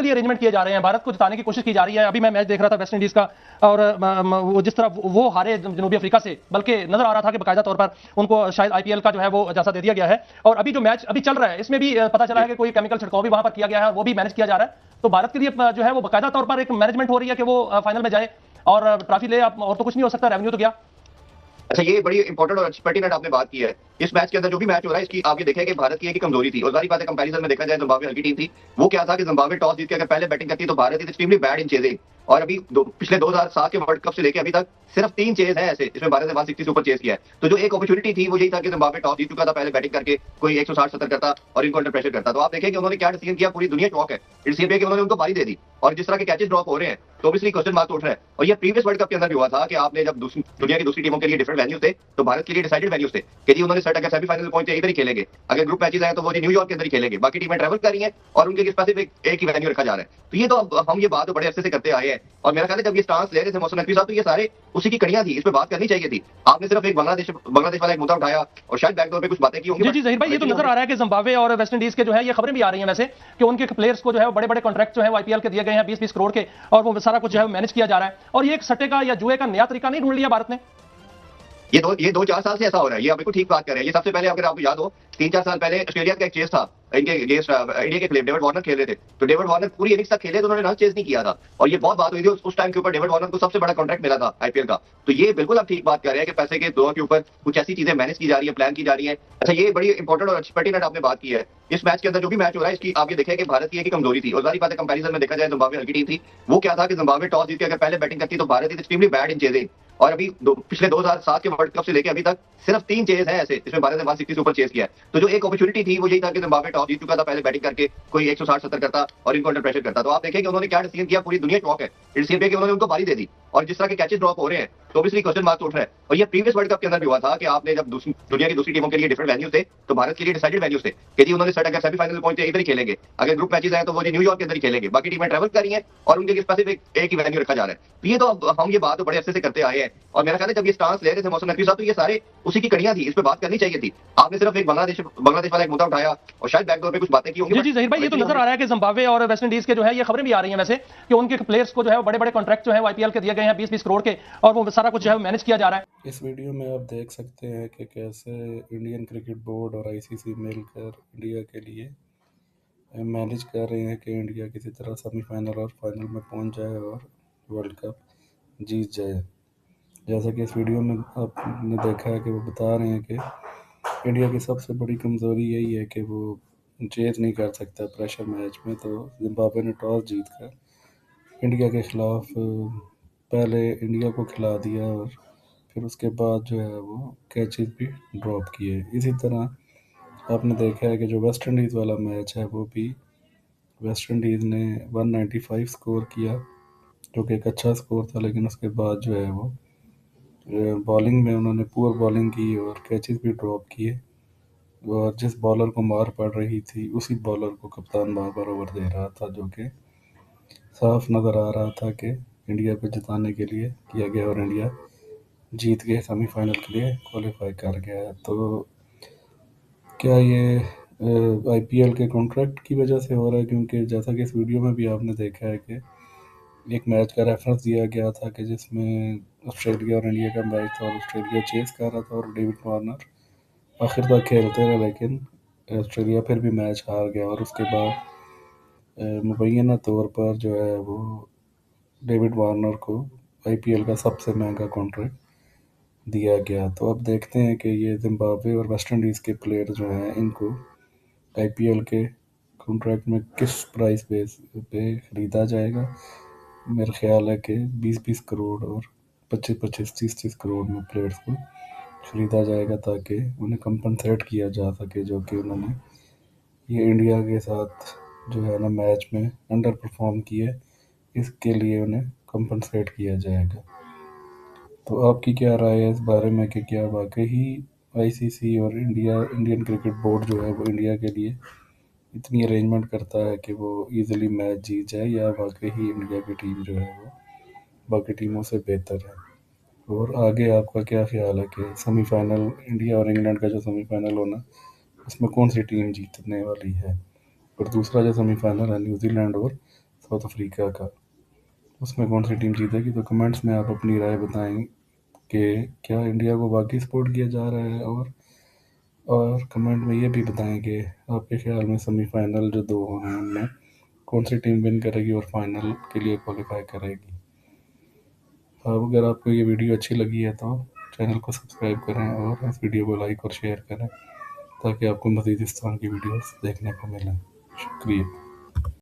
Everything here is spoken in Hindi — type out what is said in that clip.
के लिए अरेंजमेंट किए जा रहे हैं, भारत को जिताने की कोशिश की जा रही है। अभी मैं मैच देख रहा था वेस्ट इंडीज का, और वो जिस तरह वो हारे जनूबी अफ्रीका से, बल्कि नजर आ रहा था कि बाकायदा तौर पर उनको शायद आईपीएल का जो है वो जैसा दे दिया गया है। और अभी जो मैच अभी चल रहा है, इसमें भी पता चला है कि कोई केमिकल छिड़काव भी वहां पर किया गया है, वो भी मैनेज किया जा रहा है। तो भारत के लिए जो है वो बाकायदा तौर पर एक मैनेजमेंट हो रही है कि वो फाइनल में जाए और ट्रॉफी ले। और तो कुछ नहीं हो सकता, रेवेन्यू तो गया। अच्छा, ये बड़ी इंपॉर्टेंट और पर्टिनेंट आपने बात की है। इस मैच के अंदर जो भी मैच हो रहा है, इसकी आप ये देखें कि भारत की एक ही कमजोरी थी, और सारी बातें कंपैरिजन में देखा जाए, जिम्बाब्वे हल्की टीम थी। वो क्या था कि जिम्बाब्वे टॉस जीत के अगर पहले बैटिंग करती तो Bharat is extremely bad in chasing. और अभी पिछले 2007 के वर्ल्ड कप से लेकर अभी तक सिर्फ 3 चेज है ऐसे, इसमें भारत ने 160 से ऊपर चेज किया है। तो जो एक अपॉर्चुनिटी थी वो यही था कि जिम्बाब्वे टॉस जीत चुका था, पहले बैटिंग करके कोई 160-70 करता और इनको अंडर प्रेशर करता। तो आप देखें कि उन्होंने क्या डिसीजन किया, पूरी दुनिया शॉक है डिसीजन पे कि उन्होंने उनको बारी दे दी। और जिस तरह के कैचेस ड्रॉप हो रहे हैं, तो ऑब्वियसली क्वेश्चन मार्क उठ रहा है। और ये प्रीवियस वर्ल्ड कप के अंदर भी हुआ था कि आपने जब दुनिया की दूसरी टीमों के लिए डिफरेंट वेन्यूज थे, तो भारत के लिए डिसाइडेड वेन्यूज थे कि जी उन्होंने सेट अगर सेमीफाइनल में पहुंचे इधर ही खेलेंगे, अगर ग्रुप मैचेस आए तो वो जी न्यूयॉर्क के अंदर ही खेलेंगे। बाकी टीमें ट्रैवल कर रही हैं और उनके लिए स्पेसिफिक एक ही वेन्यू रखा जा रहा है। तो ये तो अब हम ये बात तो बड़े अरसे से करते आए हैं। और मेरा ख्याल है जब ये स्टांस ले रहे थे मोहसिन नकवी साहब, तो ये सारे उसी की कड़ियां थी, इस पे बात करनी चाहिए थी। आपने सिर्फ एक बांग्लादेश वाला एक मुद्दा उठाया और शायद बैकडोर पे कुछ बातें की होंगी। जी जी जहीर भाई, ये तो नजर आ रहा है कि जिम्बाब्वे और वेस्ट इंडीज के जो है ये खबरें भी आ रही हैं वैसे, कि उनके प्लेयर्स को जो है बड़े बड़े कॉन्ट्रैक्ट जो है आईपीएल के दिए गए हैं 20-20 करोड़ के, और वो सारा कुछ जो है मैनेज किया जा रहा है। और ये एक सट्टे का या जुए का नया तरीका नहीं ढूंढ लिया भारत ने? ये 2-4 साल से ऐसा हो रहा है, ये आप बिल्कुल ठीक बात कर रहे हैं। ये सबसे पहले अगर आपको याद हो, 3-4 साल पहले ऑस्ट्रेलिया का एक चेस था इनके अगेंस्ट, इंडिया के खिलाफ डेविड वार्नर खेल रहे थे। तो डेविड वार्नर पूरी इनिंग्स तक खेले तो उन्होंने रन चेज नहीं किया था, और ये बहुत बात हुई थी उस टाइम के ऊपर। डेविड वार्नर को सबसे बड़ा कॉन्ट्रैक्ट मिला था आईपीएल का। तो ये बिल्कुल आप ठीक बात कर रहे हैं कि पैसे के दो के ऊपर कुछ ऐसी चीजें मैनेज की जा रही है, प्लान की जा रही है। अच्छा, ये बड़ी इंपॉर्टेंट और पर्टिनेंट आपने बात की है। इस मैच के अंदर जो भी मैच हो रहा है, इसकी आप ये देखें कि भारत की एक ही कमजोरी थी, और सारी बातें कंपैरिजन में देखा जाए, जिम्बाब्वे हल्की टीम थी। वो क्या था कि जिम्बाब्वे टॉस जीत के अगर पहले बैटिंग करती तो Bharat is extremely bad in chasing. और अभी पिछले 2007 के वर्ल्ड कप से लेकर अभी तक सिर्फ 3 चेज है ऐसे, इसमें भारत ने 160 से ऊपर चेज किया है। तो जो एक अपॉर्चुनिटी थी वो यही था कि जिम्बाब्वे टॉस जीत चुका था, पहले बैटिंग करके कोई 160-70 करता और इनको अंडर प्रेशर करता। तो आप देखें कि उन्होंने क्या डिसीजन किया, पूरी दुनिया शॉक है डिसीजन पे कि उन्होंने उनको बारी दे दी। और जिस तरह के कैचेस ड्रॉप हो रहे हैं, तो ऑब्वियसली क्वेश्चन मार्क उठ रहा है। और ये प्रीवियस वर्ल्ड कप के अंदर भी हुआ था कि आपने जब दुनिया की दूसरी टीमों के लिए डिफरेंट वेन्यूज थे, तो भारत के लिए डिसाइडेड वेन्यूज थे कि जी उन्होंने सेट अगर सेमीफाइनल में पहुंचे इधर ही खेलेंगे, अगर ग्रुप मैचेस आए तो वो जी न्यूयॉर्क के अंदर ही खेलेंगे। बाकी टीमें ट्रैवल कर रही हैं और उनके लिए स्पेसिफिक एक ही वेन्यू रखा जा रहा है। तो ये तो अब हम ये बात तो बड़े अरसे से करते आए हैं। और मेरा ख्याल है जब ये स्टांस ले रहे थे मोहसिन नकवी साहब, तो ये सारे उसी की कड़ियां थी, इस पे बात करनी चाहिए थी। आपने सिर्फ एक बांग्लादेश वाला एक मुद्दा उठाया और शायद बैकडोर पे कुछ बातें की होंगी। जी जी जहीर भाई, ये तो नजर आ रहा है कि जिम्बाब्वे और वेस्ट इंडीज के जो है ये खबरें भी आ रही हैं वैसे, कि उनके प्लेयर्स को जो है बड़े बड़े कॉन्ट्रैक्ट जो है आईपीएल के दिए गए हैं 20-20 करोड़ के, और वो सारा कुछ जो है मैनेज किया जा रहा है। इस वीडियो में आप देख सकते हैं कि कैसे इंडियन क्रिकेट बोर्ड और आईसीसी मिलकर इंडिया के लिए मैनेज कर रहे हैं कि इंडिया किसी तरह सेमीफाइनल और फाइनल में पहुंच जाए और वर्ल्ड कप जीत जाए। जैसा कि इस वीडियो में आपने देखा है कि वो बता रहे हैं कि इंडिया की सबसे बड़ी कमज़ोरी यही है कि वो चेज नहीं कर सकता प्रेशर मैच में। तो जिम्बाब्वे ने टॉस जीत कर इंडिया के ख़िलाफ़ पहले इंडिया को खिला दिया, और फिर उसके बाद जो है वो कैचेस भी ड्रॉप किए। इसी तरह आपने देखा है कि जो वेस्ट इंडीज़ वाला मैच है वो भी वेस्ट इंडीज़ ने 195 स्कोर किया, जो कि एक अच्छा स्कोर था। लेकिन उसके बाद जो है वो बॉलिंग में उन्होंने पुअर बॉलिंग की और कैचेस भी ड्रॉप किए, और जिस बॉलर को मार पड़ रही थी उसी बॉलर को कप्तान बार बार ओवर दे रहा था, जो कि साफ नज़र आ रहा था कि इंडिया को जिताने के लिए किया गया, और इंडिया जीत के सेमीफाइनल के लिए क्वालिफाई कर गया है। तो क्या ये आईपीएल के कॉन्ट्रैक्ट की वजह से हो रहा है? क्योंकि जैसा कि इस वीडियो में भी आपने देखा है कि एक मैच का रेफरेंस दिया गया था कि जिसमें ऑस्ट्रेलिया और इंडिया का मैच था, और ऑस्ट्रेलिया चेस कर रहा था और डेविड वार्नर आखिर तक खेलते रहे, लेकिन ऑस्ट्रेलिया फिर भी मैच हार गया। और उसके बाद मुबैना तौर पर जो है वो डेविड वार्नर को आईपीएल का सबसे महंगा कॉन्ट्रैक्ट दिया गया। तो अब देखते हैं कि ये जिम्बाब्वे और वेस्ट इंडीज़ के प्लेयर जो हैं इनको आईपीएल के कॉन्ट्रैक्ट में किस प्राइस बेस पे ख़रीदा जाएगा। मेरा ख्याल है कि 20-20 करोड़ और 25-25 30-30 करोड़ में प्लेयर्स को ख़रीदा जाएगा, ताकि उन्हें कंपनसेट किया जा सके, जो कि उन्होंने ये इंडिया के साथ जो है ना मैच में अंडर परफॉर्म किए, इसके लिए उन्हें कंपनसेट किया जाएगा। तो आपकी क्या राय है इस बारे में कि क्या वाकई ही आईसीसी और इंडियन क्रिकेट बोर्ड जो है वो इंडिया के लिए इतनी अरेंजमेंट करता है कि वो इजीली मैच जीत जाए, या वाकई ही इंडिया की टीम जो है वो बाकी टीमों से बेहतर है? और आगे आपका क्या ख्याल है कि सेमीफाइनल इंडिया और इंग्लैंड का जो सेमीफाइनल होना, उसमें कौन सी टीम जीतने वाली है? और दूसरा जो सेमीफाइनल है न्यूजीलैंड और साउथ अफ्रीका का, उसमें कौन सी टीम जीतेगी। तो कमेंट्स में आप अपनी राय बताएं कि क्या इंडिया को वाकई सपोर्ट किया जा रहा है, और कमेंट में ये भी बताएं कि आपके ख्याल में सेमीफाइनल जो 2 होने हैं उनमें कौन सी टीम विन करेगी और फाइनल के लिए क्वालिफाई करेगी। अब अगर आपको ये वीडियो अच्छी लगी है तो चैनल को सब्सक्राइब करें और इस वीडियो को लाइक और शेयर करें ताकि आपको मज़ीद इस तरह की वीडियोस देखने को मिलें। शुक्रिया।